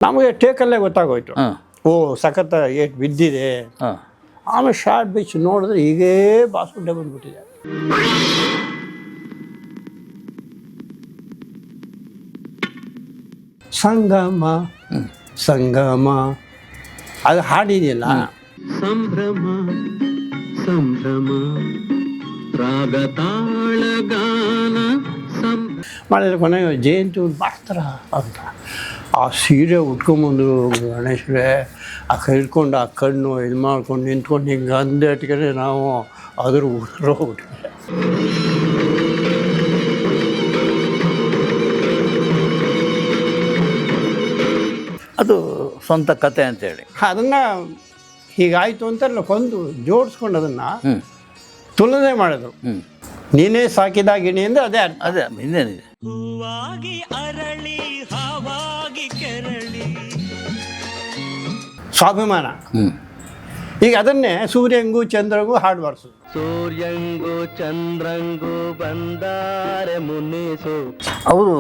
ನಮಗೆ ಟೇಕಲ್ಲೇ ಗೊತ್ತಾಗೋಯ್ತು. ಹಾಂ ಓ ಸಖತ್ ಏಟ್ ಬಿದ್ದಿದೆ. ಹಾಂ ಆಮೇಲೆ ಶಾರ್ಟ್ ಬಿಚ್ ನೋಡಿದ್ರೆ ಹೀಗೇ ಬಾಸುಂಡೆ ಬಂದ್ಬಿಟ್ಟಿದೆ. ಸಂಗಮ ಸಂಗಮ ಅದು ಹಾಡಿದೆಯಲ್ಲ, ಸಂಭ್ರಮ ಸಂಭ್ರಮ ರಾಗ ತಾಳ ಗಾನ ಮಾಡಿದ್ರೆ ಕೊನೆಗೆ ಜಯಂತಿ ಮಾಡ್ತಾರ ಅಂತ ಆ ಸೀರೆ ಉಟ್ಕೊಂಬಂದು ಗಣೇಶ್ವರೇ ಆ ಹಿಡ್ಕೊಂಡು ಆ ಕಣ್ಣು ಇದು ಮಾಡ್ಕೊಂಡು ನಿಂತ್ಕೊಂಡು ಹಿಂಗೆ ಅಂದೆ ಇಟ್ಕೊಂಡ್ರೆ ನಾವು ಅದ್ರ ಹೋಗ್ಬಿಟ್ಟಿದೆ. ಅದು ಸ್ವಂತ ಕತೆ ಅಂತೇಳಿ ಅದನ್ನು ಹೀಗಾಯಿತು ಅಂತೆಲ್ಲ ಕೊಂದು ಜೋಡಿಸ್ಕೊಂಡು ಅದನ್ನು ಹ್ಞೂ ತುಲನೆ ಮಾಡಿದ್ರು. ಹ್ಞೂ ನೀನೇ ಸಾಕಿದ ಗಿಣಿ ಅಂದರೆ ಅದೇ ಅರ್ಥ. ಅದೇ ಇನ್ನೇನಿದೆ. ಹೂವಾಗಿ ಅರಳಿ ಹಾವಾಗಿ ಕೆರಳಿ ಸ್ವಾಭಿಮಾನ. ಹ್ಞೂ ಈಗ ಅದನ್ನೇ ಸೂರ್ಯಂಗೂ ಚಂದ್ರಗೂ ಹಾಡು ಬಾರಿಸೋದು. ಸೂರ್ಯಂಗು ಚಂದ್ರಂಗು ಬಂದಾರೆ ಮುನ್ನಿಸು. ಅವರು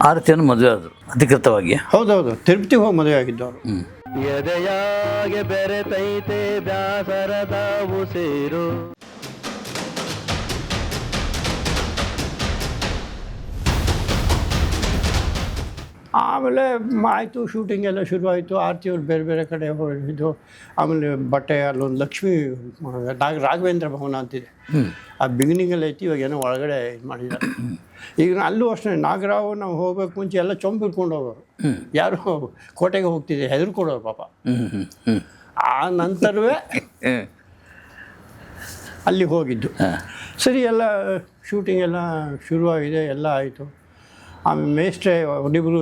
ಆರತಿಯನ್ನು ಮದುವೆ ಆದರು ಅಧಿಕೃತವಾಗಿ. ಹೌದೌದು, ತಿರುಪತಿಗೆ ಹೋಗಿ ಮದುವೆ ಆಗಿದ್ದವರು. ಹ್ಞೂ ಎದೆಯಾಗೆ ಬೆರೆತೈತೆ ಬ್ಯಾಸರದ ಉಸಿರು. ಆಮೇಲೆ ಆಯಿತು, ಶೂಟಿಂಗ್ ಎಲ್ಲ ಶುರುವಾಯಿತು. ಆರತಿಯವ್ರು ಬೇರೆ ಬೇರೆ ಕಡೆ ಹೋಗಿದ್ದು. ಆಮೇಲೆ ಬಟ್ಟೆ ಅಲ್ಲೊಂದು ಲಕ್ಷ್ಮೀ ರಾಘವೇಂದ್ರ ಭವನ ಅಂತಿದೆ, ಆ ಬಿಗಿನಿಂಗಲ್ಲಿ ಐತಿ. ಇವಾಗ ಏನೋ ಒಳಗಡೆ ಇದು ಮಾಡಿದ್ದಾರೆ. ಈಗ ಅಲ್ಲೂ ಅಷ್ಟೇ ನಾಗರಾವ್ ನಾವು ಹೋಗ್ಬೇಕು ಮುಂಚೆ ಎಲ್ಲ ಚೊಂಬು ಹಿಡ್ಕೊಂಡು ಹೋಗೋರು. ಯಾರು ಕೋಟೆಗೆ ಹೋಗ್ತಿದೆ ಹೆದರ್ಕೊಡೋರು ಪಾಪ. ಆ ನಂತರವೇ ಅಲ್ಲಿಗೆ ಹೋಗಿದ್ದು. ಸರಿ, ಎಲ್ಲ ಶೂಟಿಂಗ್ ಎಲ್ಲ ಶುರುವಾಗಿದೆ, ಎಲ್ಲ ಆಯಿತು. ಆಮೇಲೆ ಮೇಷ್ಟ್ರೆ ಒಬ್ಬರಿಬ್ಬರು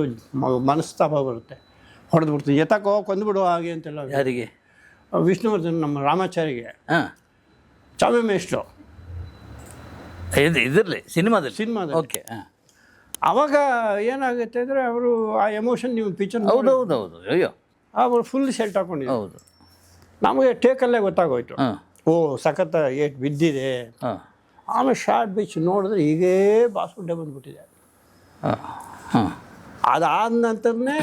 ಮನಸ್ತಾಪ ಬರುತ್ತೆ, ಹೊಡೆದು ಬಿಡ್ತೀವಿ, ಎತ್ತಕೋ ಕೊಂದುಬಿಡು ಹಾಗೆ ಅಂತೆಲ್ಲ. ಯಾರಿಗೆ? ವಿಷ್ಣುವರ್ಧನ್ ನಮ್ಮ ರಾಮಾಚಾರಿಗೆ ಹಾಂ ಚಾಮೆ ಮೇಷ್ಟ್ರು ಇದರಲ್ಲಿ ಸಿನಿಮಾದಲ್ಲಿ. ಓಕೆ. ಹಾಂ ಆವಾಗ ಏನಾಗುತ್ತೆ ಅಂದರೆ ಅವರು ಆ ಎಮೋಷನ್ ನೀವು ಪಿಕ್ಚರ್ ಹೌದು ಅಯ್ಯೋ ಅವರು ಫುಲ್ ಶರ್ಟ್ ಹಾಕೊಂಡಿದ್ರು. ಹೌದು. ನಮಗೆ ಟೇಕಲ್ಲೇ ಗೊತ್ತಾಗೋಯ್ತು, ಹಾಂ ಓ ಸಖತ್ ಏಟ್ ಬಿದ್ದಿದೆ. ಹಾಂ ಆಮೇಲೆ ಶಾರ್ಟ್ ಬಿಚ್ ನೋಡಿದ್ರೆ ಹೀಗೇ ಬಾಸುಂಡೆ ಬಂದ್ಬಿಟ್ಟಿದೆ. ಹಾಂ ಹಾಂ ಅದಾದ ನಂತರನೇ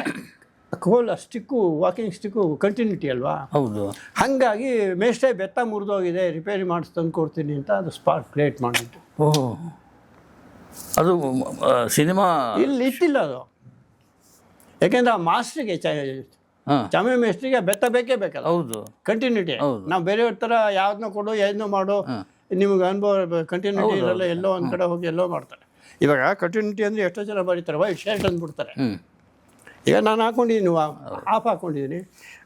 ಸ್ಟಿಕ್ಕು ವಾಕಿಂಗ್ ಸ್ಟಿಕ್ಕು ಕಂಟಿನ್ಯೂಟಿ ಅಲ್ವಾ. ಹೌದು. ಹಾಗಾಗಿ ಮೇಷ್ಟೇ ಬೆತ್ತ ಮುರಿದೋಗಿದೆ, ರಿಪೇರಿ ಮಾಡಿಸಿ ತಂದು ಕೊಡ್ತೀನಿ ಅಂತ ಅದು ಸ್ಪಾಟ್ ಕ್ರಿಯೇಟ್ ಮಾಡಿದ್ದು. ಓಹ್, ಅದು ಸಿನಿಮಾ ಇಲ್ಲಿ ಇತ್ತಿಲ್ಲ ಅದು. ಯಾಕೆಂದ್ರೆ ಆ ಮಾಸ್ಟ್ರಿಗೆ ಹಾಂ ಚಾಮೆ ಮೇಸ್ಟ್ರಿಗೆ ಬೆತ್ತ ಬೇಕೇ ಬೇಕಲ್ಲ. ಹೌದು ಕಂಟಿನ್ಯೂಟಿ. ನಾವು ಬೇರೆಯವ್ರ ಥರ ಯಾವ್ದನ್ನ ಕೊಡು ಯಾವ್ದನ್ನ ಮಾಡು, ನಿಮ್ಗೆ ಅನುಭವ ಕಂಟಿನ್ಯೂಟಿ ಇರಲ್ಲ. ಎಲ್ಲೋ ಒಂದು ಕಡೆ ಹೋಗಿ ಎಲ್ಲೋ ಮಾಡ್ತಾರೆ. ಇವಾಗ ಕಂಟಿನ್ಯೂಟಿ ಅಂದರೆ ಎಷ್ಟೋ ಜನ ಬರೀತಾರೆ ವೈಟ್ ಶರ್ಟ್ ಅಂದ್ಬಿಡ್ತಾರೆ. ಈಗ ನಾನು ಹಾಕ್ಕೊಂಡಿದ್ದೀನಿ, ಆಫ್ ಹಾಕ್ಕೊಂಡಿದ್ದೀನಿ,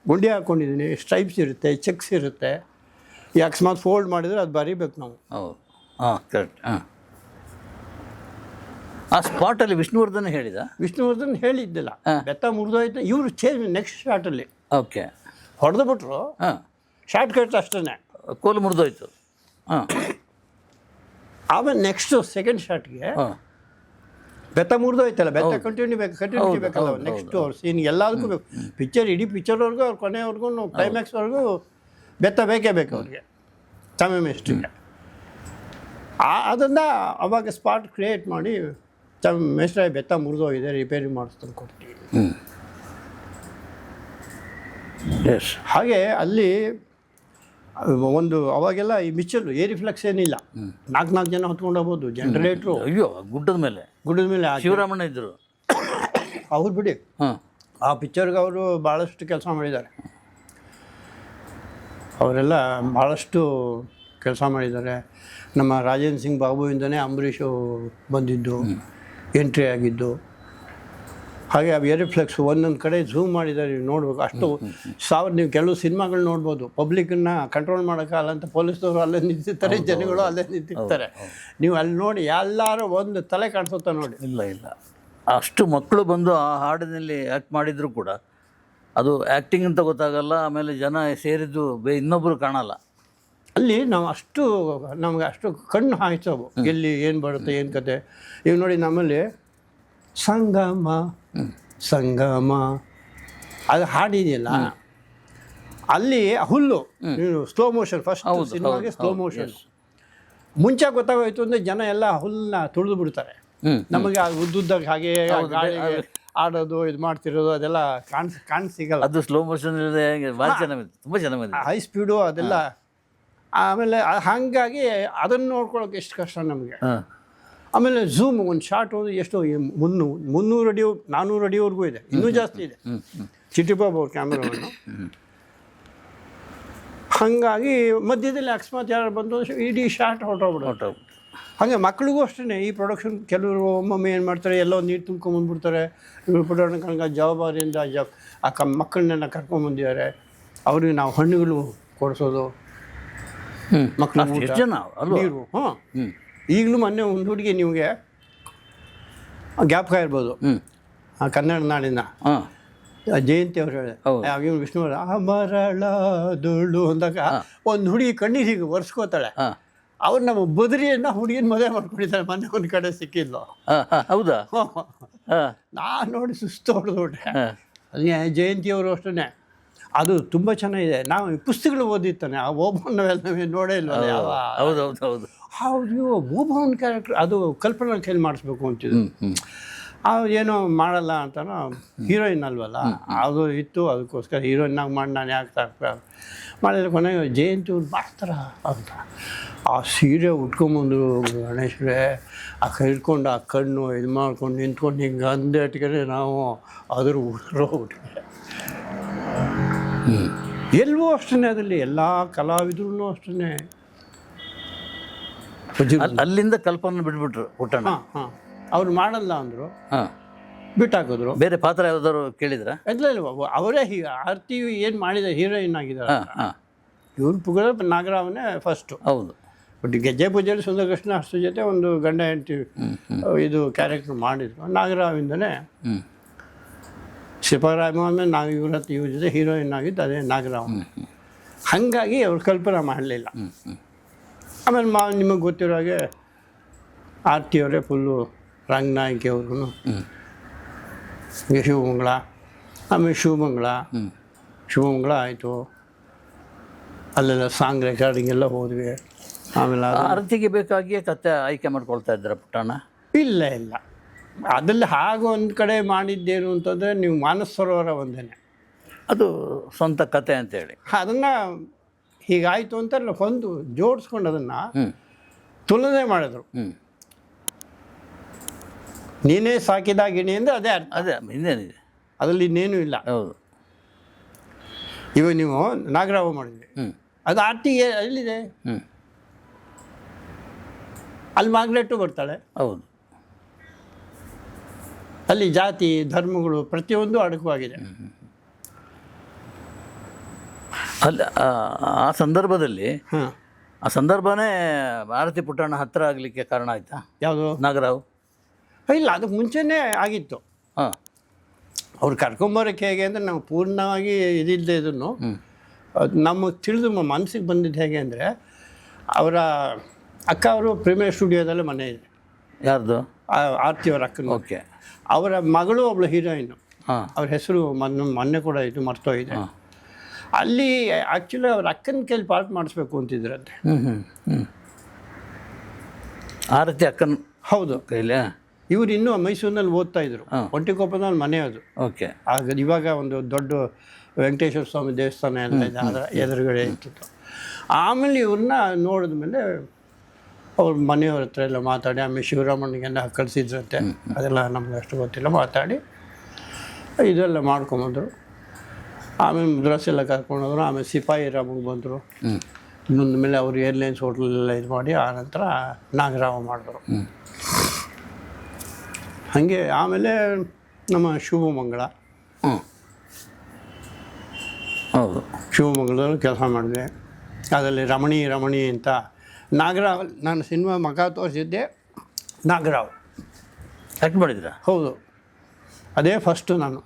ಗುಂಡಿ ಹಾಕ್ಕೊಂಡಿದ್ದೀನಿ, ಸ್ಟ್ರೈಪ್ಸ್ ಇರುತ್ತೆ, ಚೆಕ್ಸ್ ಇರುತ್ತೆ. ಈ ಅಕಸ್ಮಾತ್ ಫೋಲ್ಡ್ ಮಾಡಿದರೆ ಅದು ಬರೀಬೇಕು ನಾವು. ಹೌದು. ಹಾಂ ಕರೆಕ್ಟ್. ಹಾಂ ಆ ಸ್ಪಾಟಲ್ಲಿ ವಿಷ್ಣುವರ್ಧನ್ ಹೇಳಿದ್ದಿಲ್ಲ, ಬೆತ್ತ ಮುರಿದೋಯ್ತು. ಇವರು ಚೇಂಜ್ ನೆಕ್ಸ್ಟ್ ಶಾರ್ಟಲ್ಲಿ ಓಕೆ ಹೊಡೆದು ಬಿಟ್ರು. ಹಾಂ ಶಾರ್ಟ್ ಕಟ್ ಅಷ್ಟೇ, ಕೋಲು ಮುರಿದೋಯ್ತು. ಹಾಂ ಆಮೇಲೆ ನೆಕ್ಸ್ಟ್ ಸೆಕೆಂಡ್ ಶಾರ್ಟ್ಗೆ ಹಾಂ ಬೆತ್ತ ಮುರಿದೋಯ್ತಲ್ಲ, ಬೆತ್ತ ಕಂಟಿನ್ಯೂಟಿ ಬೇಕಲ್ಲ. ನೆಕ್ಸ್ಟ್ ಅವ್ರ ಸೀನ್ ಎಲ್ಲದಕ್ಕೂ ಬೇಕು. ಪಿಕ್ಚರ್ ಇಡೀ ಪಿಕ್ಚರ್ವರೆಗೂ ಅವ್ರ ಕೊನೆವರೆಗೂ ಕ್ಲೈಮ್ಯಾಕ್ಸ್ವರೆಗೂ ಬೆತ್ತ ಬೇಕೇ ಬೇಕು ಅವ್ರಿಗೆ, ಚಾಮೆ ಮೇಸ್ಟ್ರಿಗೆ. ಅದನ್ನು ಅವಾಗ ಸ್ಪಾಟ್ ಕ್ರಿಯೇಟ್ ಮಾಡಿ ಚಾಮೆ ಮೇಸ್ಟ್ರೆ ಬೆತ್ತ ಮುರಿದೋಗಿದೆ, ರಿಪೇರಿ ಮಾಡಿಸ್ಕೊಂಡು ಕೊಡ್ತೀವಿ. ಎಸ್. ಹಾಗೆ ಅಲ್ಲಿ ಒಂದು ಅವಾಗೆಲ್ಲ ಈ ಮಿಚ್ಚರು ಏರ್ ರಿಫ್ಲೆಕ್ಸ್ ಏನಿಲ್ಲ, 4 ಜನ ಹೊತ್ಕೊಂಡು ಹೋಗ್ಬೋದು. ಜನರೇಟ್ರು ಅಯ್ಯೋ ಗುಡ್ಡದ ಮೇಲೆ ಶಿವರಾಮಣ್ಣ ಇದ್ದರು ಅವ್ರು ಬಿಡಿ. ಹಾಂ ಆ ಪಿಕ್ಚರ್ಗೆ ಅವರು ಭಾಳಷ್ಟು ಕೆಲಸ ಮಾಡಿದ್ದಾರೆ. ಅವರೆಲ್ಲ ಭಾಳಷ್ಟು ಕೆಲಸ ಮಾಡಿದ್ದಾರೆ. ನಮ್ಮ ರಾಜೇಂದ್ರ ಸಿಂಗ್ ಬಾಬುವಿಂದನೇ ಅಂಬರೀಷು ಬಂದಿದ್ದು, ಎಂಟ್ರಿ ಆಗಿದ್ದು. ಹಾಗೆ ಆ ಏರ್ ರಿಫ್ಲೆಕ್ಸ್ ಒಂದೊಂದು ಕಡೆ ಝೂಮ್ ಮಾಡಿದ್ದಾರೆ, ನೀವು ನೋಡ್ಬೇಕು. ಅಷ್ಟು ನೀವು ಕೆಲವು ಸಿನಿಮಾಗಳು ನೋಡ್ಬೋದು, ಪಬ್ಲಿಕ್ಕನ್ನು ಕಂಟ್ರೋಲ್ ಮಾಡೋಕ್ಕಾಗಲ್ಲ ಅಂತ ಪೊಲೀಸ್ನವರು ಅಲ್ಲೇ ನಿಂತಿರ್ತಾರೆ, ಜನಗಳು ಅಲ್ಲೇ ನಿಂತಿರ್ತಾರೆ. ನೀವು ಅಲ್ಲಿ ನೋಡಿ ಎಲ್ಲರೂ ಒಂದು ತಲೆ ಕಾಣಿಸುತ್ತಾ ನೋಡಿ. ಇಲ್ಲ ಅಷ್ಟು ಮಕ್ಕಳು ಬಂದು ಆ ಹಾಡಿನಲ್ಲಿ ಆ್ಯಕ್ಟ್ ಮಾಡಿದರೂ ಕೂಡ ಅದು ಆ್ಯಕ್ಟಿಂಗ್ ಅಂತ ಗೊತ್ತಾಗಲ್ಲ. ಆಮೇಲೆ ಜನ ಸೇರಿದ್ದು ಇನ್ನೊಬ್ಬರು ಕಾಣಲ್ಲ. ಅಲ್ಲಿ ನಾವು ನಮಗೆ ಅಷ್ಟು ಕಣ್ಣು ಹಾಯಿಸೋವು, ಎಲ್ಲಿ ಏನು ಬರುತ್ತೆ ಏನು ಕತೆ. ಈಗ ನೋಡಿ ನಮ್ಮಲ್ಲಿ ಸಂಗಮ ಸಂಗಮ ಅದು ಹಾಡಿದೆಯಲ್ಲ, ಅಲ್ಲಿ ಹುಲ್ಲು ಸ್ಲೋ ಮೋಷನ್, ಫಸ್ಟ್ ಸಿನಿಮಾಗೆ ಸ್ಲೋ ಮೋಷನ್. ಮುಂಚೆ ಗೊತ್ತಾಗೋಯ್ತು ಅಂದರೆ ಜನ ಎಲ್ಲ ಹುಲ್ಲನ್ನ ತುಳಿದು ಬಿಡ್ತಾರೆ. ನಮಗೆ ಉದ್ದುದ್ದಾಗ ಹಾಗೆ ಗಾಳಿಗೆ ಆಡೋದು ಇದು ಮಾಡ್ತಿರೋದು ಅದೆಲ್ಲ ಕಾಣ್ ಸಿಗಲ್ಲ. ಅದು ಸ್ಲೋ ಮೋಷನ್ ಇಲ್ಲದೆ ಭಾಳ ಚೆನ್ನಾಗಿದೆ, ತುಂಬ ಚೆನ್ನಾಗಿದೆ. ಹೈ ಸ್ಪೀಡು ಅದೆಲ್ಲ. ಆಮೇಲೆ ಹಾಗಾಗಿ ಅದನ್ನು ನೋಡ್ಕೊಳ್ಳೋಕೆ ಎಷ್ಟು ಕಷ್ಟ ನಮಗೆ. ಹಾಂ. ಆಮೇಲೆ ಝೂಮ್ ಒಂದು ಶಾರ್ಟ್ ಹೋದ್ರೆ ಎಷ್ಟು 300 ಅಡಿ 400 ಅಡಿವರೆಗೂ ಇದೆ, ಇನ್ನೂ ಜಾಸ್ತಿ ಇದೆ. ಚಿಟ್ಟಿಬಾಬು ಅವ್ರ ಕ್ಯಾಮ್ರಾವನ್ನು. ಹಾಗಾಗಿ ಮಧ್ಯದಲ್ಲಿ ಅಕಸ್ಮಾತ್ ಯಾರು ಬಂದು ಇಡೀ ಶಾರ್ಟ್ ಹೊರಟೋಗ್ಬಿಡೋದು. ಹಾಗೆ ಮಕ್ಳಿಗೂ ಅಷ್ಟೇ ಈ ಪ್ರೊಡಕ್ಷನ್ ಕೆಲವರು ಒಮ್ಮೊಮ್ಮೆ ಏನು ಮಾಡ್ತಾರೆ, ಎಲ್ಲೋ ನೀರು ತುಂಬ್ಕೊಂಬಂದ್ಬಿಡ್ತಾರೆ. ಇವ್ರು ಪುಟಾಣ ಕನಕ ಜವಾಬ್ದಾರಿಯಿಂದ ಮಕ್ಕಳನ್ನೆಲ್ಲ ಕರ್ಕೊಂಬಂದಿದ್ದಾರೆ. ಅವ್ರಿಗೆ ನಾವು ಹಣ್ಣುಗಳು ಕೊಡಿಸೋದು, ಮಕ್ಕಳು ನೀರು. ಹಾಂ, ಈಗಲೂ ಮೊನ್ನೆ ಒಂದು ಹುಡುಗಿ ನಿಮಗೆ ಜ್ಞಾಪಕ ಇರ್ಬೋದು, ಕನ್ನಡ ನಾಡಿನ ಜಯಂತಿ ಅವ್ರು ಹೇಳಿದೆ, ಇವ್ನು ವಿಷ್ಣು ಮರಳದೊಳು ಅಂದಾಗ ಒಂದು ಹುಡುಗಿ ಕಣ್ಣೀರು ಹೀಗೆ ಒರೆಸ್ಕೋತಾಳೆ. ಅವ್ರು ನಮ್ಮ ಬದರಿಯನ್ನ ಹುಡುಗಿನ ಮದುವೆ ಮಾಡ್ಕೊಂಡಿದ್ದಾರೆ. ಮೊನ್ನೆ ಒಂದು ಕಡೆ ಸಿಕ್ಕಿದ್ಲು. ಹೌದಾ? ನಾನು ನೋಡಿ ಸುಸ್ತು ಹೊಡೆದ್ಬಿಟ್ಟೆ. ಅದೇ ಜಯಂತಿಯವರು ಅಷ್ಟೇ. ಅದು ತುಂಬ ಚೆನ್ನಾಗಿದೆ. ನಾವು ಪುಸ್ತಕಗಳು ಓದಿರ್ತಾನೆ, ಆ ಓಬವ್ವನ ನೋಡೇ ಇಲ್ವಲ್ಲ ಯಾವ. ಹೌದು ಹೌದು ಹೌದು ಹೌದು, ಓಬವ್ವನ ಕ್ಯಾರೆಕ್ಟರ್ ಅದು ಕಲ್ಪನಾ ಕೈಲಿ ಮಾಡಿಸ್ಬೇಕು ಅಂತಿದ್ದು. ಏನೋ ಮಾಡಲ್ಲ ಅಂತಾನೋ, ಹೀರೋಯಿನ್ ಅಲ್ವಲ್ಲ ಅದು ಇತ್ತು, ಅದಕ್ಕೋಸ್ಕರ ಹೀರೋಯಿನ್ನಾಗಿ ಮಾಡಿ ನಾನು ಯಾಕೆ ಮಾಡಿದ್ರೆ ಕೊನೆಗೆ ಜಯಂತಿ ಅವ್ರು ಮಾಡ್ತಾರ ಅಂತ. ಆ ಸೀರೆ ಉಟ್ಕೊಂಬಂದು ಗಣೇಶ್ವರೇ ಆ ಕೈ ಹಿಡ್ಕೊಂಡು ಆ ಕಣ್ಣು ಇದು ಮಾಡ್ಕೊಂಡು ನಿಂತ್ಕೊಂಡು ಹಿಂಗೆ ಅಂದೇಟ್ಗೆ ನಾವು ಅದ್ರ ಹೋಗ್ಬಿಟ್ವಿ. ಎಲ್ಲವೂ ಅಷ್ಟೇ, ಅದರಲ್ಲಿ ಎಲ್ಲ ಕಲಾವಿದ್ರು ಅಷ್ಟೇ. ಅಲ್ಲಿಂದ ಕಲ್ಪನೆ ಬಿಟ್ಬಿಟ್ರು ಪುಟ್ಟಣ್ಣ. ಹಾಂ, ಅವ್ರು ಮಾಡಲ್ಲ ಅಂದರು, ಹಾಂ, ಬಿಟ್ಟಾಕಿದ್ರು. ಬೇರೆ ಪಾತ್ರ ಯಾವ್ದಾದ್ರು ಕೇಳಿದ್ರ? ಇಲ್ಲ, ಅವರೇ ಆರ್ತಿ ಏನು ಮಾಡಿದ ಹೀರೋಯಿನ್ ಆಗಿದ್ದಾರೆ. ಇವ್ರು ಪುಗಳ ನಾಗರಾವನೇ ಫಸ್ಟು. ಹೌದು. ಬಟ್ ಗೆಜ್ಜೆ ಪೂಜೆಯಲ್ಲಿ ಸುಂದರಕೃಷ್ಣ ಅಷ್ಟು ಜೊತೆ ಒಂದು ಗಂಡ ಹೆಂಡತಿ ಇದು ಕ್ಯಾರೆಕ್ಟರ್ ಮಾಡಿದ್ರು. ನಾಗರಾವಿಂದನೇ ಶಿವರಾಮ ಆಮೇಲೆ ಇವ್ರ ಜೊತೆ ಹೀರೋಯಿನ್ ಆಗಿದ್ದು ಅದೇ ನಾಗರಾವ್. ಹಾಗಾಗಿ ಅವ್ರು ಕಲ್ಪನೆ ಮಾಡಲಿಲ್ಲ. ಆಮೇಲೆ ನಿಮಗೆ ಗೊತ್ತಿರೋ ಹಾಗೆ ಆರ್ತಿಯವರೇ ಫುಲ್ಲು ರಂಗನಾಯಕಿ ಅವ್ರಿಗೂ ಶಿವಮಂಗಳ. ಆಮೇಲೆ ಶಿವಮಂಗಳ ಆಯಿತು, ಅಲ್ಲೆಲ್ಲ ಸಾಂಗ್ ರೆಕಾರ್ಡಿಂಗ್ ಎಲ್ಲ ಹೋದ್ವಿ. ಆಮೇಲೆ ಆರತಿಗೆ ಬೇಕಾಗಿಯೇ ಕತೆ ಆಯ್ಕೆ ಮಾಡ್ಕೊಳ್ತಾ ಇದ್ದೀರ ಪುಟ್ಟಣ್ಣ? ಇಲ್ಲ, ಅದಲ್ಲಿ ಹಾಗೆ ಒಂದು ಕಡೆ ಮಾಡಿದ್ದೇನು ಅಂತಂದರೆ ನೀವು ಮಾನಸ ಸರೋವರ ಒಂದೇನೆ, ಅದು ಸ್ವಂತ ಕತೆ ಅಂತೇಳಿ ಅದನ್ನು ಹೀಗಾಯಿತು ಅಂತ ಒಂದು ಜೋಡಿಸ್ಕೊಂಡು ಅದನ್ನು ತುಲನೆ ಮಾಡಿದ್ರು. ನೀನೇ ಸಾಕಿದ ಗಿಣಿ ಅಂದರೆ ಅದೇ ಅರ್ಥ. ಅದೇ ಹಿಂದೇನಿದೆ, ಅದರಲ್ಲಿ ಇನ್ನೇನೂ ಇಲ್ಲ. ಹೌದು. ಇವಾಗ ನೀವು ನಾಗರಾವ ಮಾಡಿದ್ವಿ, ಅದು ಆರ್ತಿಗೆ ಎಲ್ಲಿದೆ? ಅಲ್ಲಿ ಮಾರ್ಗ್ರೆಟು ಬರ್ತಾಳೆ. ಹೌದು. ಅಲ್ಲಿ ಜಾತಿ ಧರ್ಮಗಳು ಪ್ರತಿಯೊಂದು ಅಡಕವಾಗಿದೆ. ಅಲ್ಲಿ ಆ ಸಂದರ್ಭದಲ್ಲಿ ಹಾಂ, ಆ ಸಂದರ್ಭನೇ ಆರತಿ ಪುಟ್ಟಣ್ಣ ಹತ್ತಿರ ಆಗಲಿಕ್ಕೆ ಕಾರಣ ಆಯ್ತಾ? ಯಾವುದು? ನಾಗರಾವ್? ಇಲ್ಲ, ಅದಕ್ಕೆ ಮುಂಚೆನೇ ಆಗಿತ್ತು. ಹಾಂ, ಅವ್ರು ಕರ್ಕೊಂಬರೋಕ್ಕೆ ಹೇಗೆ ಅಂದರೆ ನಾವು ಪೂರ್ಣವಾಗಿ ಇದಿಲ್ಲದೆ ಇದನ್ನು ನಮಗೆ ತಿಳಿದು ಮನಸ್ಸಿಗೆ ಬಂದಿದ್ದು ಹೇಗೆ ಅಂದರೆ, ಅವರ ಅಕ್ಕ ಅವರು ಪ್ರೀಮಿಯರ್ ಸ್ಟುಡಿಯೋದಲ್ಲೇ ಮನೆ ಇದೆ. ಯಾರ್ದು? ಆರ್ತಿಯವರ ಅಕ್ಕನ. ಓಕೆ. ಅವರ ಮಗಳು ಒಬ್ಬಳು ಹೀರೋಯಿನ್ನು. ಹಾಂ, ಅವ್ರ ಹೆಸರು ಮೊನ್ನೆ ಕೂಡ ಇದು ಮರ್ತೋಗಿದೆ. ಅಲ್ಲಿ ಆ್ಯಕ್ಚುಲಿ ಅವ್ರ ಅಕ್ಕನ ಕೈಲಿ ಪಾರ್ಟ್ ಮಾಡಿಸ್ಬೇಕು ಅಂತಿದ್ರಂತೆ. ಆರತಿ ಅಕ್ಕನ? ಹೌದು, ಕೈಲಿ. ಇವ್ರು ಇನ್ನೂ ಮೈಸೂರಿನಲ್ಲಿ ಓದ್ತಾ ಇದ್ರು. ಒಂಟಿಕೊಪ್ಪದಲ್ಲಿ ಮನೆ ಅದು. ಓಕೆ. ಆಗ ಇವಾಗ ಒಂದು ದೊಡ್ಡ ವೆಂಕಟೇಶ್ವರ ಸ್ವಾಮಿ ದೇವಸ್ಥಾನ ಎಲ್ಲ ಇದೆ, ಅದರ ಎದುರುಗಡೆ ಇರ್ತಿತ್ತು. ಆಮೇಲೆ ಇವ್ರನ್ನ ನೋಡಿದ ಮೇಲೆ ಅವ್ರ ಮನೆಯವ್ರ ಹತ್ರ ಎಲ್ಲ ಮಾತಾಡಿ, ಆಮೇಲೆ ಶಿವರಾಮಣ್ಣಗೆಲ್ಲ ಕಳಿಸಿದ್ರಂತೆ. ಅದೆಲ್ಲ ನಮ್ಗೆ ಅಷ್ಟು ಗೊತ್ತಿಲ್ಲ. ಮಾತಾಡಿ ಇದೆಲ್ಲ ಮಾಡ್ಕೊಂಬಂದರು. ಆಮೇಲೆ ಮದ್ರಾಸ್ ಎಲ್ಲ ಕರ್ಕೊಂಡೋದ್ರು. ಆಮೇಲೆ ಸಿಪಾಯಿ ರಾಮಗೆ ಬಂದರು. ಇನ್ನೊಂದು ಮೇಲೆ ಅವರು ಏರ್ಲೈನ್ಸ್ ಹೋಟ್ಲೆಲ್ಲ ಇದು ಮಾಡಿ ಆನಂತರ ನಾಗರಾವ ಮಾಡಿದ್ರು. ಹಾಗೆ ಆಮೇಲೆ ನಮ್ಮ ಶಿವಮಂಗಳ. ಹೌದು, ಶಿವಮಂಗಲದಲ್ಲಿ ಕೆಲಸ ಮಾಡಿದೆ. ಅದರಲ್ಲಿ ರಮಣಿ ಅಂತ ನಾಗರಾವ್. ನಾನು ಸಿನಿಮಾ ಮಗ ತೋರಿಸಿದ್ದೆ ನಾಗರಾವ್. ಆ್ಯಕ್ಟ್ ಮಾಡಿದ್ರ? ಹೌದು, ಅದೇ ಫಸ್ಟು ನಾನು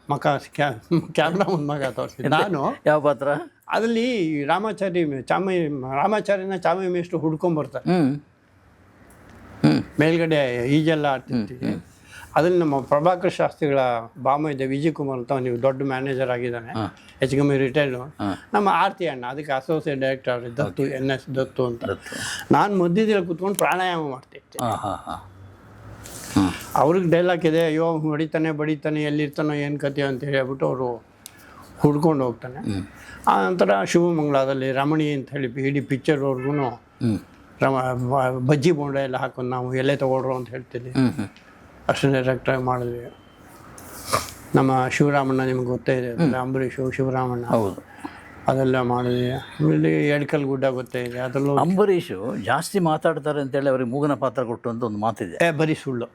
ಕ್ಯಾಮ್ರಾ ಒಂದು ಮಗ ತೋರಿಸಿದ್ದೆ. ನಾನು ಯಾವ ಪಾತ್ರ? ಅದರಲ್ಲಿ ರಾಮಾಚಾರ್ಯನ ಚಾಮಿ ಮೇಷ್ಟು ಹುಡ್ಕೊಂಬರ್ತಾರೆ. ಮೇಲ್ಗಡೆ ಈಜೆಲ್ಲ ಆಡ್ತಿರ್ತೀವಿ. ಅದ್ರಲ್ಲಿ ನಮ್ಮ ಪ್ರಭಾಕರ್ ಶಾಸ್ತ್ರಿಗಳ ಬಾಮ ಇದೆ, ವಿಜಯ್ ಕುಮಾರ್ ಅಂತ, ನೀವು ದೊಡ್ಡ ಮ್ಯಾನೇಜರ್ ಆಗಿದ್ದಾನೆ, ಹೆಚ್ಚು ಕಮ್ಮಿ ರಿಟೈರ್ಡು. ನಮ್ಮ ಆರ್ತಿ ಅಣ್ಣ ಅದಕ್ಕೆ ಅಸೋಸಿಯೇಟ್ ಡೈರೆಕ್ಟರ್ ದತ್ತು, NS ದತ್ತು ಅಂತ. ನಾನು ಮಧ್ಯದಲ್ಲಿ ಕೂತ್ಕೊಂಡು ಪ್ರಾಣಾಯಾಮ ಮಾಡ್ತಿದ್ದೆ. ಅವ್ರಿಗೆ ಡೈಲಾಗ್ ಇದೆ, ಅಯ್ಯೋ ಹೊಡಿತಾನೆ ಬಡಿತಾನೆ ಎಲ್ಲಿರ್ತಾನೋ ಏನು ಕತೆ ಅಂತ ಹೇಳ್ಬಿಟ್ಟು ಅವರು ಹುಡ್ಕೊಂಡು ಹೋಗ್ತಾನೆ. ಆ ನಂತರ ಶಿವಮಂಗಳದಲ್ಲಿ ರಮಣಿ ಅಂತ ಹೇಳಿ ಇಡೀ ಪಿಕ್ಚರ್ವರೆಗೂ ಬಜ್ಜಿ ಬೋಂಡ ಎಲ್ಲ ಹಾಕೊಂಡು ನಾವು ಎಲೆ ತೊಗೊಳ್ರು ಅಂತ ಹೇಳ್ತೀನಿ. ಅಷ್ಟೇ ಡೈರೆಕ್ಟಾಗಿ ಮಾಡಿದ್ವಿ. ನಮ್ಮ ಶಿವರಾಮಣ್ಣ ನಿಮ್ಗೆ ಗೊತ್ತೇ ಇದೆ, ಅಂಬರೀಷು ಶಿವರಾಮಣ್ಣ, ಹೌದು, ಅದೆಲ್ಲ ಮಾಡಿದ್ವಿ. ಆಮೇಲೆ ಎಡ್ಕಲ್ ಗುಡ್ಡ ಗೊತ್ತೇ ಇದೆ, ಅದರಲ್ಲೂ ಅಂಬರೀಷು ಜಾಸ್ತಿ ಮಾತಾಡ್ತಾರೆ ಅಂತೇಳಿ ಅವ್ರಿಗೆ ಮೂಗನ ಪಾತ್ರ ಕೊಟ್ಟು ಅಂತ ಒಂದು ಮಾತಿದೆ. ಬರೀ ಸುಳ್ಳು.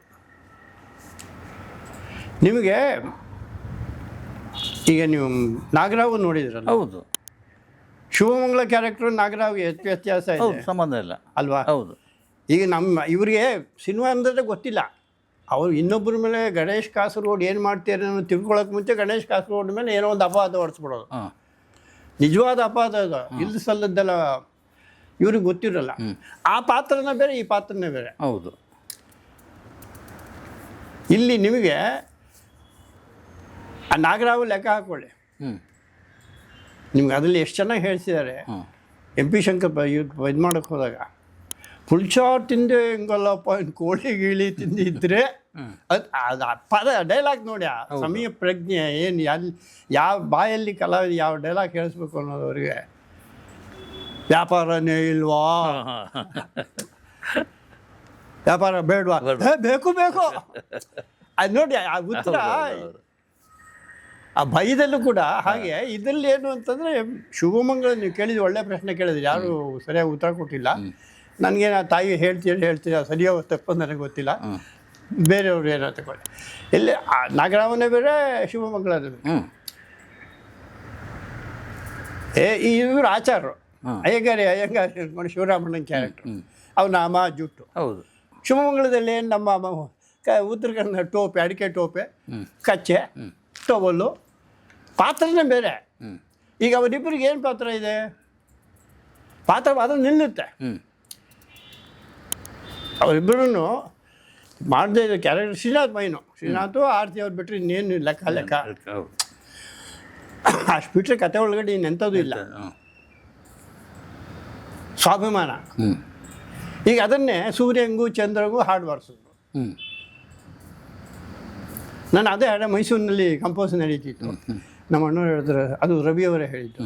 ನಿಮಗೆ ಈಗ ನೀವು ನಾಗರಾವ್ ನೋಡಿದ್ರಲ್ಲ, ಹೌದು, ಶಿವಮಂಗಲ ಕ್ಯಾರೆಕ್ಟರ್ ನಾಗರಾವ್ಗೆ ಎಷ್ಟು ವ್ಯತ್ಯಾಸ ಹೌದು, ಇದೆ ಸಂಬಂಧ ಇಲ್ಲ ಅಲ್ವಾ? ಹೌದು. ಈಗ ಇವರಿಗೆ ಸಿನಿಮಾ ಅಂದರೆ ಗೊತ್ತಿಲ್ಲ. ಅವ್ರು ಇನ್ನೊಬ್ಬರ ಮೇಲೆ ಗಣೇಶ್ ಕಾಸರಗೋಡು ಏನು ಮಾಡ್ತೀರಿ ಅನ್ನೋ ತಿಳ್ಕೊಳಕ್ಕೆ ಮುಂಚೆ ಗಣೇಶ್ ಕಾಸರಗೋಡು ಮೇಲೆ ಏನೋ ಒಂದು ಅಪವಾದ ಹೊಡೆಸ್ಬಿಡೋದು. ನಿಜವಾದ ಅಪವಾದ ಅದು, ಇಲ್ಲಿ ಸಲ್ಲದ್ದೆಲ್ಲ ಇವ್ರಿಗೆ ಗೊತ್ತಿರಲ್ಲ. ಆ ಪಾತ್ರನ ಬೇರೆ, ಈ ಪಾತ್ರನೇ ಬೇರೆ. ಹೌದು. ಇಲ್ಲಿ ನಿಮಗೆ ಆ ನಾಗರಾವ್ ಲೆಕ್ಕ ಹಾಕೊಳ್ಳಿ, ನಿಮ್ಗೆ ಅದರಲ್ಲಿ ಎಷ್ಟು ಚೆನ್ನಾಗಿ ಹೇಳ್ತಿದ್ದಾರೆ. ಎಂ ಪಿ ಶಂಕರ್ ಇದು ಮಾಡೋಕ್ಕೆ ಹೋದಾಗ ಪುಲ್ಚಾರ್ ತಿಂದು ಹಿಂಗಲ್ಲಪ್ಪ ಕೋಳಿ ಗೀಳಿ ತಿಂದಿದ್ರೆ ಅದು ಪದ ಡೈಲಾಗ್ ನೋಡಿ, ಆ ಸಮಯ ಪ್ರಜ್ಞೆ ಏನು, ಯಾವ ಬಾಯಲ್ಲಿ ಕಲಾವಿದ ಯಾವ ಡೈಲಾಗ್ ಹೇಳಿಸ್ಬೇಕು ಅನ್ನೋದವ್ರಿಗೆ. ವ್ಯಾಪಾರನೇ ಇಲ್ವಾ, ವ್ಯಾಪಾರ ಬೇಡವಾ, ಬೇಕು ಬೇಕು, ಅದು ನೋಡಿ ಆ ಉತ್ತರ. ಆ ಭಯದಲ್ಲೂ ಕೂಡ ಹಾಗೆ. ಇದರಲ್ಲಿ ಏನು ಅಂತಂದರೆ ಶಿವಮಂಗಲ ನೀವು ಕೇಳಿದ ಒಳ್ಳೆ ಪ್ರಶ್ನೆ ಕೇಳಿದ್ರಿ, ಯಾರು ಸರಿಯಾಗಿ ಉತ್ತರ ಕೊಟ್ಟಿಲ್ಲ. ನನಗೆ ನಾ ತಾಯಿ ಹೇಳ್ತೀರಾ ಸರಿಯಾಗಿ ತಪ್ಪು ನನಗೆ ಗೊತ್ತಿಲ್ಲ, ಬೇರೆಯವರು ಏನೋ ತಗೊಳ್ಳಿ. ಇಲ್ಲಿ ನಾಗರಾವನೇ ಬೇರೆ, ಶಿವಮಂಗಲನೇ ಬೇರೆ. ಇವರು ಆಚಾರರು, ಅಯ್ಯಂಗಾರಿ ಅನ್ಕೊಂಡು ಶಿವರಾಮಣ್ಣನ ಕ್ಯಾರೆಕ್ಟರ್, ಅವನ ಅಮ್ಮ ಜುಟ್ಟು. ಹೌದು. ಶಿವಮಂಗಲದಲ್ಲಿ ಏನು ನಮ್ಮ ಉತ್ತರ ಕನ್ನಡ ಟೋಪೆ, ಅಡಿಕೆ ಟೋಪೆ, ಕಚ್ಚೆ, ಟವಲ್ಲು, ಪಾತ್ರನೇ ಬೇರೆ. ಈಗ ಅವರಿಬ್ಬರಿಗೆ ಏನು ಪಾತ್ರ ಇದೆ, ಪಾತ್ರ ಅದು ನಿಲ್ಲುತ್ತೆ. ಅವರಿಬ್ಬರೂ ಮಾಡದೇ ಇರೋ ಕ್ಯಾರೆಕ್ಟರ್ ಶ್ರೀನಾಥ್ ಮೈನು, ಶ್ರೀನಾಥು ಆರ್ತಿ ಅವ್ರು ಬಿಟ್ಟರೆ ಇನ್ನೇನು ಲೆಕ್ಕ. ಅಷ್ಟು ಬಿಟ್ಟರೆ ಕತೆ ಒಳಗಡೆ ಇನ್ನೆಂಥದ್ದು ಇಲ್ಲ. ಸ್ವಾಭಿಮಾನ. ಈಗ ಅದನ್ನೇ ಸೂರ್ಯಂಗೂ ಚಂದ್ರಗೂ ಹಾಡು ಬಾರಿಸಿದ್ರು. ನಾನು ಅದೇ ಹಾಡ ಮೈಸೂರಿನಲ್ಲಿ ಕಂಪೋಸ್ ನಡೀತಿತ್ತು. ನಮ್ಮ ಅಣ್ಣವ್ರು ಹೇಳಿದ್ರು, ಅದು ರವಿಯವರೇ ಹೇಳಿದ್ದು.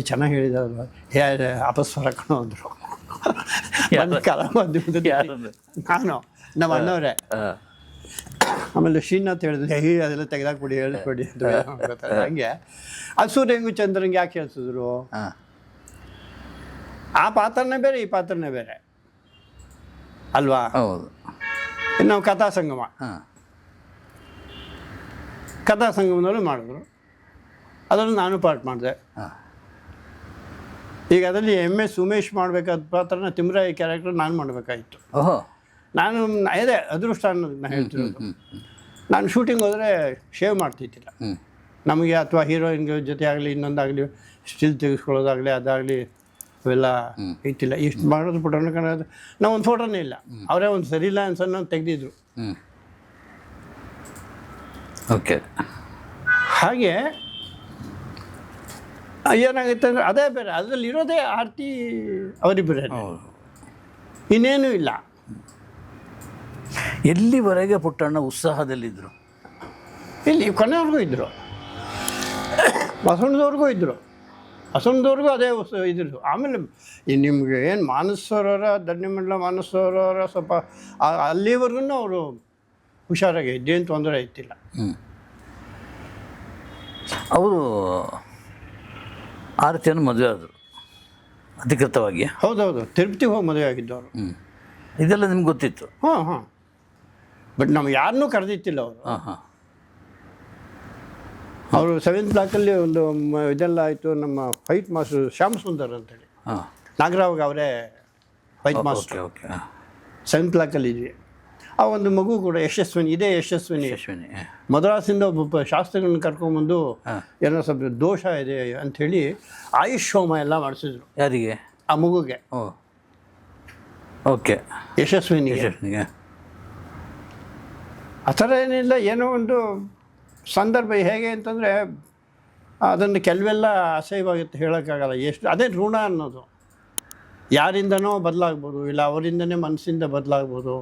ಚೆನ್ನಾಗಿ ಹೇಳಿದವರು, ಅಪಸ್ವರ ಕಣೋ ಅಂದರು. ನಾನು ನಮ್ಮ ಅಣ್ಣವರೇ. ಆಮೇಲೆ ಶ್ರೀನಾಥ್ ಹೇಳಿದ್ರು, ಅದೆಲ್ಲ ತೆಗೆದಾಕ್ಬಿಡಿ, ಹೇಳಿಸ್ಬಿಡಿ ಅಂತ. ಹಂಗೆ ಅದು ಸೂರ್ಯಂಗೂ ಚಂದ್ರಂಗೆ ಯಾಕೆ ಹೇಳ್ಸಿದ್ರು? ಆ ಪಾತ್ರನೇ ಬೇರೆ, ಈ ಪಾತ್ರನೇ ಬೇರೆ ಅಲ್ವಾ? ಹೌದು. ಇನ್ನು ಕಥಾ ಸಂಗಮ, ಕಥಾ ಸಂಗಮದಲ್ಲೂ ಮಾಡಿದ್ರು, ಅದರಲ್ಲಿ ನಾನು ಪಾರ್ಟ್ ಮಾಡಿದೆ. ಈಗ ಅದರಲ್ಲಿ MS ಉಮೇಶ್ ಮಾಡಬೇಕಾದ ಪಾತ್ರನ ತಿಮ್ರಾಯಿ ಕ್ಯಾರೆಕ್ಟರ್ ನಾನು ಮಾಡಬೇಕಾಗಿತ್ತು. ನಾನು ಅದೇ ಅದೃಷ್ಟ ಅನ್ನೋದು ನಾನು ಹೇಳ್ತಿರೋದು. ನಾನು ಶೂಟಿಂಗ್ ಹೋದರೆ ಶೇವ್ ಮಾಡ್ತಿದ್ದಿಲ್ಲ ನಮಗೆ, ಅಥವಾ ಹೀರೋಯಿನ್ಗೆ ಜೊತೆ ಆಗಲಿ ಇನ್ನೊಂದಾಗಲಿ ಸ್ಟಿಲ್ ತೆಗೆಸ್ಕೊಳ್ಳೋದಾಗಲಿ ಅದಾಗಲಿ ಅವೆಲ್ಲ ಇತ್ತಿಲ್ಲ. ಇಷ್ಟು ಮಾಡೋದು ಫೋಟೋನ ಕಾಣೋದು, ನಾವು ಒಂದು ಫೋಟೋನೇ ಇಲ್ಲ, ಅವರೇ ಒಂದು ಸರಿ ಇಲ್ಲ ಅನ್ಸನ್ನು ತೆಗೆದಿದ್ರು. ಓಕೆ. ಹಾಗೆ ಏನಾಗುತ್ತೆ ಅಂದರೆ ಅದೇ ಬೇರೆ, ಅದರಲ್ಲಿ ಇರೋದೇ ಆರ್ತಿ ಅವರಿಬ್ಬರೇ, ಇನ್ನೇನೂ ಇಲ್ಲ. ಎಲ್ಲಿವರೆಗೆ ಪುಟ್ಟಣ್ಣ ಉತ್ಸಾಹದಲ್ಲಿದ್ದರು? ಇಲ್ಲಿ ಕೊನೆಯವ್ರಿಗೂ ಇದ್ದರು, ಬಸವಣ್ಣದವ್ರಿಗೂ ಇದ್ದರು, ಬಸವಣ್ಣದವ್ರಿಗೂ ಅದೇ ಇದ್ರು. ಆಮೇಲೆ ನಿಮಗೆ ಏನು ಮಾನಸರವರ ದಂಡಿಮಂಡಲ ಮಾನಸರವರ ಸ್ವಲ್ಪ ಅಲ್ಲಿವರೆಗೂ ಅವರು ಹುಷಾರಾಗಿ ಇದ್ದೇನು ತೊಂದರೆ ಇತ್ತಿಲ್ಲ. ಅವರು ಆರತಿಯನ್ನು ಮದುವೆ ಆದರು ಅಧಿಕೃತವಾಗಿ. ಹೌದೌದು, ತಿರುಪತಿಗೆ ಹೋಗಿ ಮದುವೆ ಆಗಿದ್ದವರು. ಇದೆಲ್ಲ ನಿಮ್ಗೆ ಗೊತ್ತಿತ್ತು? ಹಾಂ. ಬಟ್ ನಮ್ಗೆ ಯಾರನ್ನೂ ಕರೆದಿತ್ತಿಲ್ಲ ಅವರು. ಅವರು 7th ಬ್ಲಾಕಲ್ಲಿ ಒಂದು ಇದೆಲ್ಲ ಆಯಿತು. ನಮ್ಮ ಫೈಟ್ ಮಾಸ್ಟರ್ ಶ್ಯಾಮ್ ಸುಂದರ್ ಅಂತೇಳಿ, ನಾಗರಾವ್ಗೆ ಅವರೇ ಫೈಟ್ ಮಾಸ್ಟರ್. 7th ಬ್ಲಾಕಲ್ಲಿ ಇದ್ವಿ. ಆ ಒಂದು ಮಗು ಕೂಡ ಯಶಸ್ವಿನಿ, ಇದೇ ಯಶಸ್ವಿನಿ ಮದ್ರಾಸಿಂದ ಒಬ್ಬ ಶಾಸ್ತ್ರಿಗಳನ್ನ ಕರ್ಕೊಂಬಂದು ಏನೋ ಸ್ವಲ್ಪ ದೋಷ ಇದೆ ಅಂಥೇಳಿ ಆಯುಷ್ ಹೋಮ ಎಲ್ಲ ಮಾಡಿಸಿದ್ರು. ಯಾರಿಗೆ? ಆ ಮಗುಗೆ. ಓಕೆ. ಯಶಸ್ವಿನಿಗೆ. ಆ ಥರ ಏನಿಲ್ಲ, ಏನೋ ಒಂದು ಸಂದರ್ಭ. ಹೇಗೆ ಅಂತಂದರೆ ಅದನ್ನು ಕೆಲವೆಲ್ಲ ಅಸಹ್ಯವಾಗುತ್ತೆ, ಹೇಳೋಕ್ಕಾಗಲ್ಲ. ಎಷ್ಟು ಅದೇ ಋಣ ಅನ್ನೋದು, ಯಾರಿಂದನೋ ಬದಲಾಗ್ಬೋದು, ಇಲ್ಲ ಅವರಿಂದನೇ ಮನಸ್ಸಿಂದ ಬದಲಾಗ್ಬೋದು.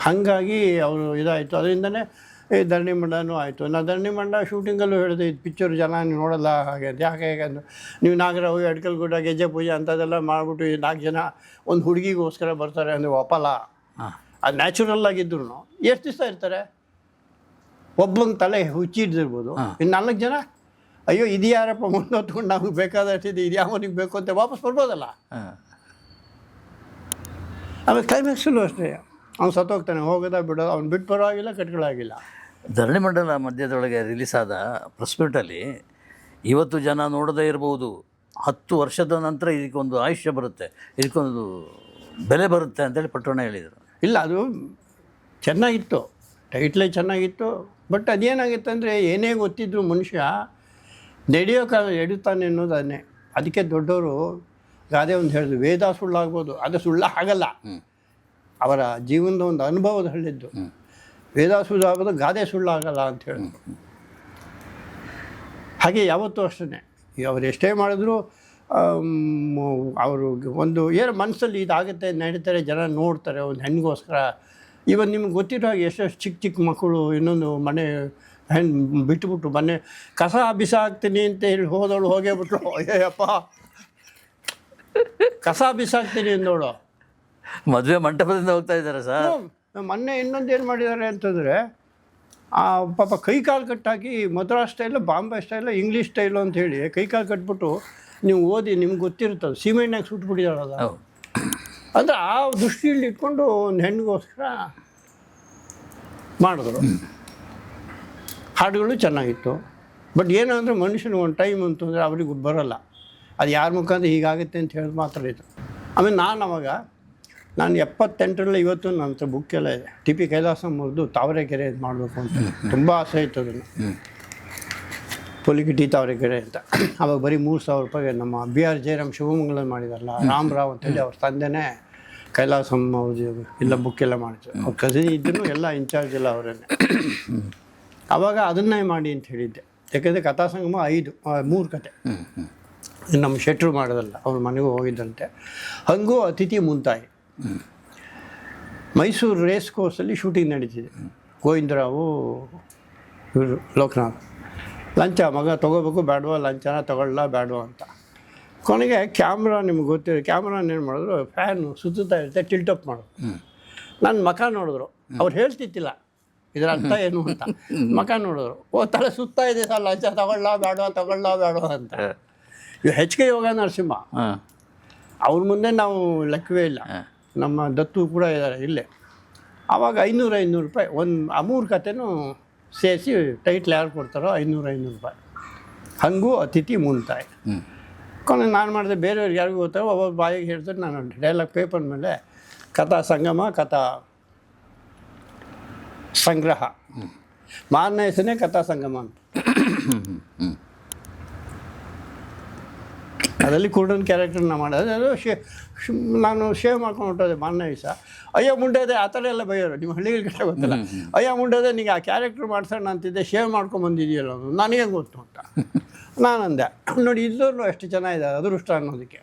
ಹಾಗಾಗಿ ಅವರು ಇದಾಯಿತು. ಅದರಿಂದನೇ ಈ ಧರಣಿ ಮಂಡನೂ ಆಯಿತು. ನಾನು ಧರಣಿ ಮಂಡ ಶೂಟಿಂಗಲ್ಲೂ ಹೇಳಿದೆ, ಇದು ಪಿಕ್ಚರ್ ಜನ ನೀವು ನೋಡಲ್ಲ ಹಾಗೆ ಅಂತ. ಯಾಕೆ ಹೇಗಂದು ನೀವು ನಾಗರಾವು ಎಡ್ಕಲ್ ಗುಡ್ಡ ಗೆಜ್ಜೆ ಪೂಜೆ ಅಂಥದ್ದೆಲ್ಲ ಮಾಡಿಬಿಟ್ಟು ಈ 4 ಜನ ಒಂದು ಹುಡುಗಿಗೋಸ್ಕರ ಬರ್ತಾರೆ ಅಂದರೆ ಒಪ್ಪಲ್ಲ. ಅದು ನ್ಯಾಚುರಲ್ ಆಗಿದ್ರು ಎಷ್ಟು ದಿವಸ ಇರ್ತಾರೆ? ಒಬ್ಬಂಗೆ ತಲೆ ಹುಚ್ಚಿಡ್ದಿರ್ಬೋದು. ಇನ್ನು 4 ಜನ ಅಯ್ಯೋ ಇದು ಯಾರಪ್ಪ ಮುಂದೆ ಹೊತ್ಕೊಂಡು ನಮಗೆ ಬೇಕಾದಷ್ಟಿದೆ, ಇದು ಯಾವನಿಗೆ ಬೇಕು ಅಂತ ವಾಪಸ್ ಬರ್ಬೋದಲ್ಲ. ಆಮೇಲೆ ಕ್ಲೈಮ್ಯಾಕ್ಸಲ್ಲೂ ಅಷ್ಟೇ, ಅವ್ನು ಸತ್ತೋಗ್ತಾನೆ, ಹೋಗೋದ ಬಿಡೋದು, ಅವ್ನು ಬಿಟ್ಟು ಬರೋ ಆಗಿಲ್ಲ, ಕಟ್ಕೊಳ್ಳೋಗಿಲ್ಲ. ಧರಣಿ ಮಂಡಲ ಮಧ್ಯದೊಳಗೆ ರಿಲೀಸ್ ಆದ ಪ್ರೆಸ್ ಮೀಟಲ್ಲಿ ಇವತ್ತು ಜನ ನೋಡದೇ ಇರ್ಬೋದು, 10 ವರ್ಷದ ನಂತರ ಇದಕ್ಕೊಂದು ಆಯುಷ್ಯ ಬರುತ್ತೆ, ಇದಕ್ಕೊಂದು ಬೆಲೆ ಬರುತ್ತೆ ಅಂತೇಳಿ ಪಟ್ಟಣ ಹೇಳಿದರು. ಇಲ್ಲ, ಅದು ಚೆನ್ನಾಗಿತ್ತು, ಟೈಟ್ಲೇ ಚೆನ್ನಾಗಿತ್ತು. ಬಟ್ ಅದೇನಾಗಿತ್ತು ಅಂದರೆ ಏನೇ ಗೊತ್ತಿದ್ರು ಮನುಷ್ಯ ನಡೆಯೋ ಕಾಲ ಎಡುತ್ತಾನೆ ಅನ್ನೋದು ಅದನ್ನೇ. ಅದಕ್ಕೆ ದೊಡ್ಡವರು ಗಾದೆ ಒಂದು ಹೇಳಿದ್ರು, ವೇದ ಸುಳ್ಳಾಗ್ಬೋದು, ಅದು ಸುಳ್ಳ ಆಗಲ್ಲ. ಅವರ ಜೀವನದ ಒಂದು ಅನುಭವದ ಹೇಳಿದ್ದು. ವೇದ ಸುಳ್ಳಾಗೋದು, ಗಾದೆ ಸುಳ್ಳಾಗಲ್ಲ ಅಂತ ಹೇಳಿದ್ರು. ಹಾಗೆ ಯಾವತ್ತೂ ಅಷ್ಟೇ, ಅವ್ರು ಎಷ್ಟೇ ಮಾಡಿದ್ರು ಅವರು ಒಂದು ಏನು ಮನಸ್ಸಲ್ಲಿ ಇದಾಗುತ್ತೆ, ನಡೀತಾರೆ, ಜನ ನೋಡ್ತಾರೆ ಒಂದು ಹೆಣ್ಣಿಗೋಸ್ಕರ. ಇವತ್ತು ನಿಮ್ಗೆ ಗೊತ್ತಿರೋ ಹಾಗೆ ಎಷ್ಟೆಷ್ಟು ಚಿಕ್ಕ ಚಿಕ್ಕ ಮಕ್ಕಳು ಇನ್ನೊಂದು ಮನೆ ಹೆಣ್ಣು ಬಿಟ್ಟುಬಿಟ್ಟು ಮೊನ್ನೆ ಕಸ ಬಿಸಾಕ್ತೀನಿ ಅಂತ ಹೇಳಿ ಹೋದವಳು ಹೋಗೇ ಬಿಟ್ಲು. ಅಯ್ಯಪ್ಪ, ಕಸ ಬಿಸಾಕ್ತೀನಿ ಅಂದವಳು ಮದುವೆ ಮಂಟಪದಿಂದ ಹೋಗ್ತಾ ಇದ್ದಾರೆ ಸರ್. ಮೊನ್ನೆ ಇನ್ನೊಂದು ಏನು ಮಾಡಿದ್ದಾರೆ ಅಂತಂದರೆ, ಪಾಪ ಕೈ ಕಾಲು ಕಟ್ಟಾಕಿ Madras style, Bombay style, English style ಅಂಥೇಳಿ ಕೈ ಕಾಲು ಕಟ್ಬಿಟ್ಟು ನೀವು ಓದಿ ನಿಮ್ಗೆ ಗೊತ್ತಿರುತ್ತದು, ಸೀಮೆಣ್ಣೆಗೆ ಸುಟ್ಬಿಟ್ಟಿದ್ದಾಳಲ್ಲ. ಅಂದರೆ ಆ ದೃಷ್ಟಿಯಲ್ಲಿ ಇಟ್ಕೊಂಡು ಒಂದು ಹೆಣ್ಣಿಗೋಸ್ಕರ ಮಾಡಿದ್ರು. ಹಾಡುಗಳು ಚೆನ್ನಾಗಿತ್ತು. ಬಟ್ ಏನು ಅಂದರೆ ಮನುಷ್ಯನಿಗೆ ಒಂದು ಟೈಮ್ ಅಂತಂದರೆ ಅವ್ರಿಗೆ ಬರೋಲ್ಲ, ಅದು ಯಾರ ಮುಖಾಂತರ ಹೀಗಾಗುತ್ತೆ ಅಂತ ಹೇಳಿ ಮಾತ್ರ ಇತ್ತು. ಆಮೇಲೆ ನಾನು 78ರಲ್ಲಿ ಇವತ್ತು ನನ್ನ ಹತ್ರ ಬುಕ್ ಎಲ್ಲ ಇದೆ. ಟಿ.ಪಿ. ಕೈಲಾಸಂ ಅವ್ರದ್ದು ತಾವರೆಕೆರೆ ಇದು ಮಾಡಬೇಕು ಅಂತ ತುಂಬ ಆಸೆ ಇತ್ತು. ಅದನ್ನು ಪೊಲಿಕಿಟಿ ತಾವರೆಕೆರೆ ಅಂತ. ಅವಾಗ ಬರೀ 3,000 ರೂಪಾಯಿಗೆ ನಮ್ಮ B.R. ಜಯರಾಮ್ ಶಿವಮಂಗಲ ಮಾಡಿದಾರಲ್ಲ, ರಾಮರಾವ್ ಅಂತೇಳಿ ಅವ್ರ ತಂದೆನೇ ಕೈಲಾಸಂ ಅವ್ರದ್ದು ಎಲ್ಲ ಬುಕ್ ಎಲ್ಲ ಮಾಡಿದ್ರು. ಅವ್ರ ಕಸಿನ್ ಇದ್ದೂ ಎಲ್ಲ ಇನ್ಚಾರ್ಜ್ ಎಲ್ಲ ಅವರನ್ನೇ. ಆವಾಗ ಅದನ್ನೇ ಮಾಡಿ ಅಂತ ಹೇಳಿದ್ದೆ. ಯಾಕೆಂದರೆ ಕಥಾಸಂಗಮ 3 ಕತೆ ನಮ್ಮ ಶೆಟ್ರು ಮಾಡೋದಲ್ಲ, ಅವ್ರ ಮನೆಗೂ ಹೋಗಿದ್ದಂತೆ. ಹಂಗೂ ಅತಿಥಿ ಮುಂತಾಯಿ ಮೈಸೂರು ರೇಸ್ ಕೋರ್ಸಲ್ಲಿ ಶೂಟಿಂಗ್ ನಡೀತಿದೆ. ಗೋವಿಂದರಾವು ಇವರು ಲೋಕನಾಥ್ ಲಂಚ ಮಗ ತೊಗೋಬೇಕು ಬೇಡವಾ, ಲಂಚನ ತೊಗೊಳ್ಳ ಬೇಡವಾ ಅಂತ. ಕೊನೆಗೆ ಕ್ಯಾಮ್ರಾ, ನಿಮ್ಗೆ ಗೊತ್ತಿರೋ ಕ್ಯಾಮ್ರಾನ ಏನು ಮಾಡಿದ್ರು, ಫ್ಯಾನು ಸುತ್ತುತ್ತಾ ಇರುತ್ತೆ, ಟಿಲ್ಟಪ್ ಮಾಡೋದು. ನನ್ನ ಮಖ ನೋಡಿದ್ರು, ಅವ್ರು ಹೇಳ್ತಿತ್ತಿಲ್ಲ ಇದರ ಅರ್ಥ ಏನು ಅಂತ. ಮಖ ನೋಡಿದ್ರು, ತಲೆ ಸುತ್ತಾ ಇದೆ ಸರ್, ಲಂಚ ತೊಗೊಳ್ಳ ಬೇಡವಾ ಅಂತ. ಇವು H.K. ಯೋಗ ನರಸಿಂಹ, ಅವ್ರ ಮುಂದೆ ನಾವು ಲೆಕ್ಕವೇ ಇಲ್ಲ. ನಮ್ಮ ದತ್ತು ಕೂಡ ಇದ್ದಾರೆ ಇಲ್ಲೇ. ಆವಾಗ 500 ರೂಪಾಯಿ ಒಂದು 3 ಕತೆನೂ ಸೇರಿಸಿ ಟೈಟ್ಲ್ ಯಾರು ಕೊಡ್ತಾರೋ 500 ರೂಪಾಯಿ. ಹಂಗೂ ಅತಿಥಿ ಮುಂತಾಯಿ. ಕೊನೆ ನಾನು ಮಾಡಿದೆ, ಬೇರೆಯವ್ರಿಗೆ ಯಾರಿಗೂ ಗೊತ್ತಾರೋ ಒಬ್ಬೊಬ್ಬ ಬಾಯಿಗೆ ಹೇಳ್ತಾರೆ. ನಾನು ಡೈಲಾಗ್ ಪೇಪರ್ ಮೇಲೆ ಕಥಾ ಸಂಗಮ, ಕಥಾ ಸಂಗ್ರಹ, ಮಾರನೇ ಹೆಸರೇ ಕಥಾ ಸಂಗಮ ಅಂತ. ಅದರಲ್ಲಿ ಕುರುಡನ ಕ್ಯಾರೆಕ್ಟರ್ನ ಮಾಡೋದು. ಅದು ನಾನು ಶೇವ್ ಮಾಡ್ಕೊಂಡು ಹೊಟ್ಟೋದೆ ಮಾರನೇ ದಿವಸ. ಅಯ್ಯೋ ಮುಂಡೆದೆ ಆ ಥರ ಎಲ್ಲ ಬೈಯೋರು, ನಿಮ್ಮ ಹಳ್ಳಿಗೆ ಕಷ್ಟ ಗೊತ್ತಲ್ಲ. ಅಯ್ಯೋ ಮುಂಡೆದೆ ನೀನು ಆ ಕ್ಯಾರೆಕ್ಟರ್ ಮಾಡ್ಸೋಣ ಅಂತಿದ್ದೆ, ಶೇವ್ ಮಾಡ್ಕೊಂಬಂದಿದೆಯಲ್ಲ ಅದು ನನಗೆ ಗೊತ್ತು ಅಂತ ನಾನಂದೆ. ನೋಡಿ, ಇದ್ದವ್ರು ಎಷ್ಟು ಚೆನ್ನಾಗಿದೆ ಅದೃಷ್ಟ ಅನ್ನೋದಕ್ಕೆ.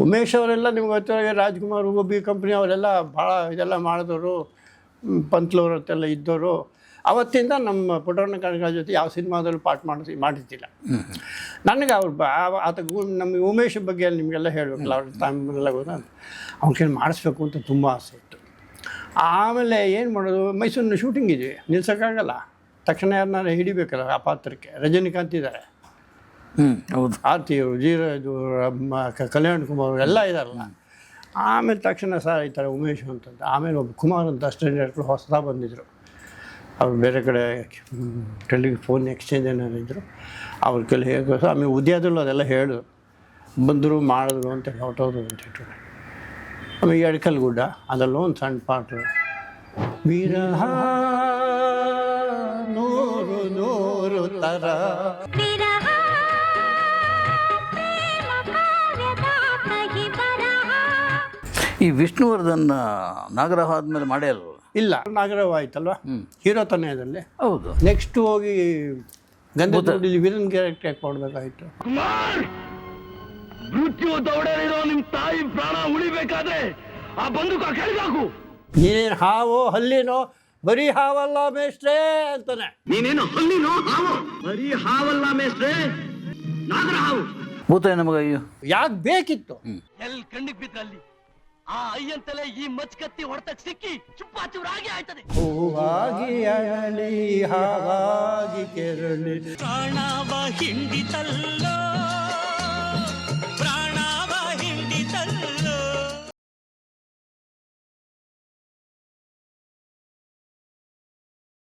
ಉಮೇಶ್ ಅವರೆಲ್ಲ ನಿಮ್ಗೆ ಗೊತ್ತಿರೋ ರಾಜ್ಕುಮಾರ್, ಬಿ ಕಂಪ್ನಿ ಅವರೆಲ್ಲ ಭಾಳ ಇದೆಲ್ಲ ಮಾಡಿದವರು, ಪಂತ್ಲವ್ರ ಹೊತ್ತೆಲ್ಲ ಇದ್ದವರು. ಅವತ್ತಿಂದ ನಮ್ಮ ಪುಟ್ಟಣ್ಣ ಕಣಗಾಲ್ ಜೊತೆ ಯಾವ ಸಿನಿಮಾದಲ್ಲೂ ಪಾಠ ಮಾಡಿರ್ತಿಲ್ಲ. ನನಗೆ ಅವ್ರು ಆತ ನಮ್ಮ ಉಮೇಶ್ ಬಗ್ಗೆ ನಿಮಗೆಲ್ಲ ಹೇಳಬೇಕಲ್ಲ, ಅವ್ರ ತಮ್ಮೆಲ್ಲ ಗೊತ್ತ, ಅವ್ನಿಗೆ ಮಾಡಿಸ್ಬೇಕು ಅಂತ ತುಂಬ ಆಸೆ ಇತ್ತು. ಆಮೇಲೆ ಏನು ಮಾಡೋದು, ಮೈಸೂರಿನ ಶೂಟಿಂಗ್ ಇದ್ವಿ, ನಿಲ್ಸೋಕ್ಕಾಗಲ್ಲ. ತಕ್ಷಣ ಯಾರನ್ನಾರು ಹಿಡಿಬೇಕಲ್ಲ ಆ ಪಾತ್ರಕ್ಕೆ. ರಜನಿಕಾಂತ್ ಇದ್ದಾರೆ, ಹೌದು, ಆರ್ತಿಯವರು, ಇದು ಕಲ್ಯಾಣ್ ಕುಮಾರ್ ಎಲ್ಲ ಇದ್ದಾರಲ್ಲ. ಆಮೇಲೆ ತಕ್ಷಣ ಸರ್ ಈ ಥರ ಉಮೇಶ್ ಅಂತಂತ. ಆಮೇಲೆ ಒಬ್ಬ ಕುಮಾರ್ ಅಂತ ಅಸಿಸ್ಟೆಂಟ್ ಡೈರೆಕ್ಟ್ರು ಹೊಸದಾಗಿ ಬಂದಿದ್ದರು. ಅವ್ರು ಬೇರೆ ಕಡೆ ಫೋನ್ ಎಕ್ಸ್ಚೇಂಜ್ ಏನಾರು ಇದ್ದರು, ಅವ್ರ ಕೈಲಿ ಹೇಗೆ. ಆಮೇಲೆ ಉದ್ಯೋಗದಲ್ಲೂ ಅದೆಲ್ಲ ಹೇಳಿದ್ರು, ಬಂದರು ಮಾಡಿದ್ರು ಅಂತ ಹೊರಟೋದ್ರು ಅಂತ ಇಟ್ಟು. ಆಮೇಲೆ ಎಡ್ಕಲ್ ಗುಡ್ಡ, ಅದರಲ್ಲೂ ಒಂದು ಸಣ್ಣ ಪಾಠ, ವಿರಹ ನೂರು ನೂರು ಥರ. ಈ ವಿಷ್ಣುವರ್ಧನ್ ನಾಗರಾವ್ ಆದಮೇಲೆ ಮಾಡೇ ಅಲ್ವ? ಇಲ್ಲ, ನಾಗರಾವ್ ಆಯ್ತಲ್ವ ಹೀರೋ ತನಯದಲ್ಲಿ. ಹೌದು. ನೆಕ್ಸ್ಟ್ ಹೋಗಿ ಗಂಧದಲ್ಲಿ ವಿಲನ್ ಕ್ಯಾರೆಕ್ಟರ್ ಯಾಕೆ ಮಾಡಬೇಕಾಯ್ತು? ಮೃತ್ಯು ದೌಡಲಿರೋ ನಿಮ್ಮ ತಾಯಿ ಪ್ರಾಣ ಉಳಿಬೇಕಾದ್ರೆ ಆ ಬಂದೂಕ ಕೆಳಗಾಕು. ನೀನೇನು ಹಾವೋ ಹಲ್ಲಿನೋ ಬರೀ ಹಾವಲ್ಲ ಮೇಷ್ಟ್ರೇ ಅಂತಾನೆ. ನೀನೇನು ಹಲ್ಲಿನೋ ಹಾವು, ಬರೀ ಹಾವಲ್ಲ ಮೇಷ್ಟ್ರೆ, ನಾಗರ ಹಾವು. ಭೂತ ನಮಗ ಅಯ್ಯೋ ಯಾಕೆ ಬೇಕಿತ್ತು? ಎಲ್ ಕಣ್ಣಿಗೆ ಬಿದ್ದಲ್ಲಿ ಆ ಅಯ್ಯಂತಲೇ ಈ ಮಚ್ಕತ್ತಿ ಹೊಡೆತ ಸಿಕ್ಕಿ ಚುಪ್ಪಾಚೂರಾಗಿ ಆಯ್ತದೆ. ಹೂವಾಗಿ ಅರಳಿ ಹಾವಾಗಿ ಕೆರಳಿ ಪ್ರಾಣವ ಹಿಂಡಿತಲ್ಲೋ